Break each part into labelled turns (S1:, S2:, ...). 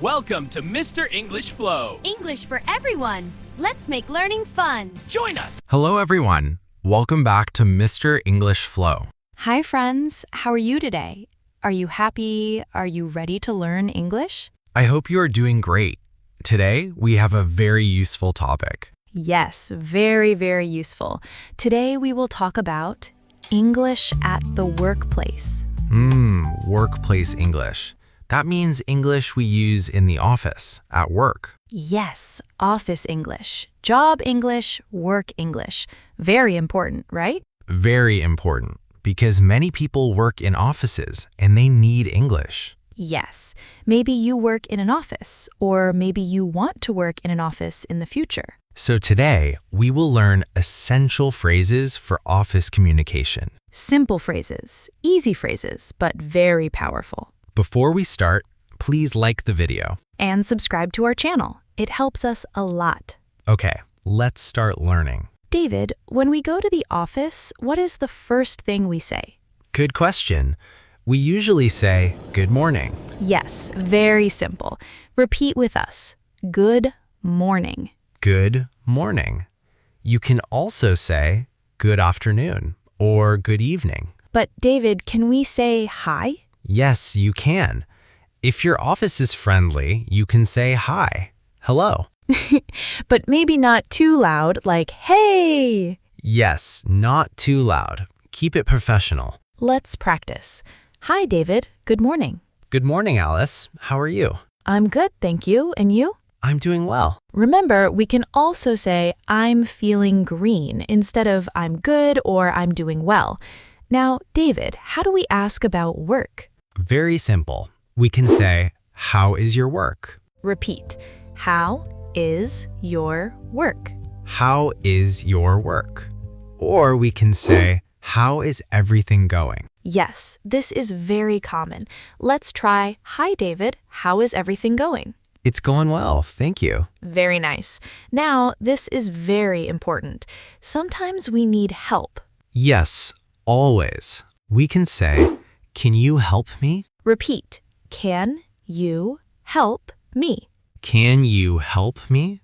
S1: Welcome to Mr. English Flow.
S2: English for everyone. Let's make learning fun.
S1: Join us.
S3: Hello, everyone. Welcome back to Mr. English Flow.
S4: Hi, friends. How are you today? Are you happy? Are you ready to learn English?
S3: I hope you are doing great. Today, we have a very useful topic.
S4: Yes, very, very useful. Today, we will talk about English at the workplace.
S3: Workplace English. That means English we use in the office, at work.
S4: Yes, office English, job English, work English. Very important, right?
S3: Very important, because many people work in offices and they need English.
S4: Yes, maybe you work in an office, or maybe you want to work in an office in the future.
S3: So today, we will learn essential phrases for office communication.
S4: Simple phrases, easy phrases, but very powerful.
S3: Before we start, please like the video.
S4: And subscribe to our channel. It helps us a lot.
S3: Okay, let's start learning.
S4: David, when we go to the office, what is the first thing we say?
S3: Good question. We usually say, good morning.
S4: Yes, very simple. Repeat with us. Good morning.
S3: Good morning. You can also say, good afternoon or good evening.
S4: But David, can we say hi?
S3: Yes, you can. If your office is friendly, you can say hi, hello.
S4: But maybe not too loud, like, hey!
S3: Yes, not too loud. Keep it professional.
S4: Let's practice. Hi, David. Good morning.
S3: Good morning, Alice. How are you?
S4: I'm good, thank you. And you?
S3: I'm doing well.
S4: Remember, we can also say, I'm feeling green, instead of I'm good or I'm doing well. Now, David, how do we ask about work?
S3: Very simple. We can say, how is your work?
S4: Repeat. How is your work?
S3: How is your work? Or we can say, how is everything going?
S4: Yes, this is very common. Let's try, hi, David. How is everything going?
S3: It's going well, thank you.
S4: Very nice. Now, this is very important. Sometimes we need help.
S3: Yes, always. We can say, can you help me?
S4: Repeat. Can you help me?
S3: Can you help me?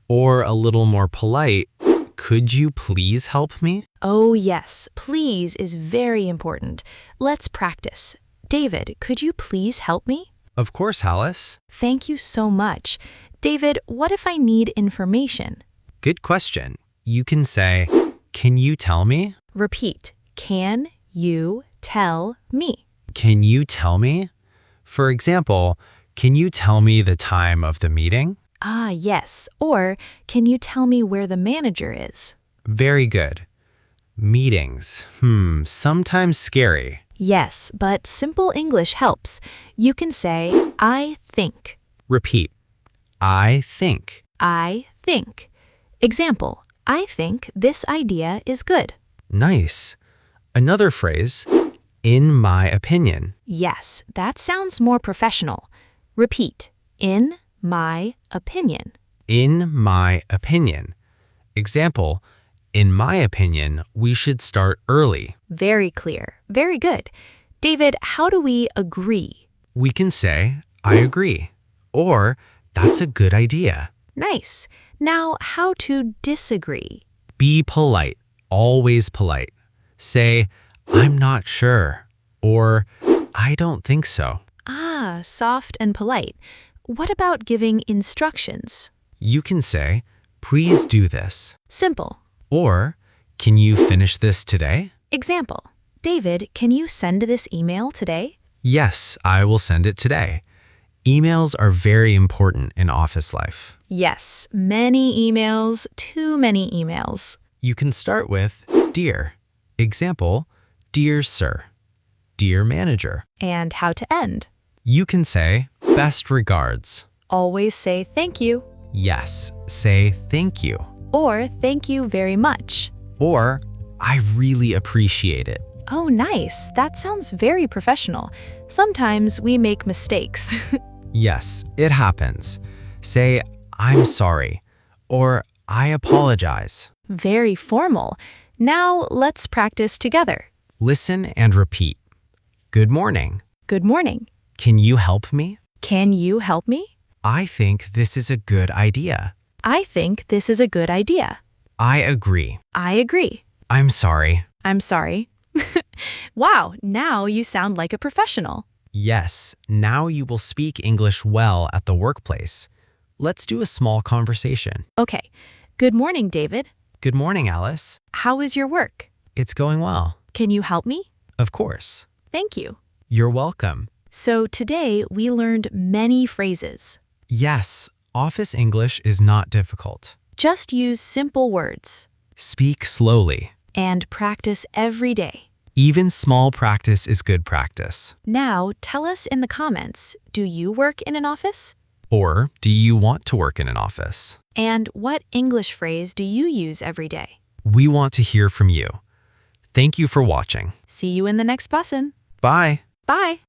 S3: Or a little more polite, could you please help me?
S4: Oh, yes. Please is very important. Let's practice. David, could you please help me?
S3: Of course, Alice.
S4: Thank you so much. David, what if I need information?
S3: Good question. You can say, can you tell me?
S4: Repeat. Can you tell me?
S3: Can you tell me? For example, can you tell me the time of the meeting?
S4: Ah, yes. Or, can you tell me where the manager is?
S3: Very good. Meetings. Sometimes scary.
S4: Yes, but simple English helps. You can say, I think.
S3: Repeat. I think.
S4: I think. Example, I think this idea is good.
S3: Nice. Another phrase, in my opinion.
S4: Yes, that sounds more professional. Repeat. In my opinion.
S3: In my opinion. Example, in my opinion, we should start early.
S4: Very clear. Very good. David, how do we agree?
S3: We can say, I agree. Or, that's a good idea.
S4: Nice. Now, how to disagree?
S3: Be polite. Always polite. Say, I'm not sure. Or, I don't think so.
S4: Ah, soft and polite. What about giving instructions?
S3: You can say, please do this.
S4: Simple.
S3: Or, can you finish this today?
S4: Example. David, can you send this email today?
S3: Yes, I will send it today. Emails are very important in office life.
S4: Yes, many emails, too many emails.
S3: You can start with dear. Example, dear sir, dear manager.
S4: And how to end?
S3: You can say best regards.
S4: Always say thank you.
S3: Yes, say thank you.
S4: Or thank you very much.
S3: Or I really appreciate it.
S4: Oh, nice. That sounds very professional. Sometimes we make mistakes.
S3: Yes, it happens. Say I'm sorry or I apologize.
S4: Very formal. Now let's practice together.
S3: Listen and repeat. Good morning.
S4: Good morning.
S3: Can you help me?
S4: Can you help me?
S3: I think this is a good idea.
S4: I think this is a good idea.
S3: I agree.
S4: I agree.
S3: I'm sorry.
S4: I'm sorry. Wow, now you sound like a professional.
S3: Yes, now you will speak English well at the workplace. Let's do a small conversation.
S4: Okay. Good morning, David.
S3: Good morning, Alice.
S4: How is your work?
S3: It's going well.
S4: Can you help me?
S3: Of course.
S4: Thank you.
S3: You're welcome.
S4: So today we learned many phrases.
S3: Yes, office English is not difficult.
S4: Just use simple words
S3: Speak slowly.
S4: and practice every day.
S3: Even small practice is good practice.
S4: Now, tell us in the comments, do you work in an office?
S3: Or do you want to work in an office?
S4: And what English phrase do you use every day?
S3: We want to hear from you. Thank you for watching.
S4: See you in the next lesson.
S3: Bye.
S4: Bye.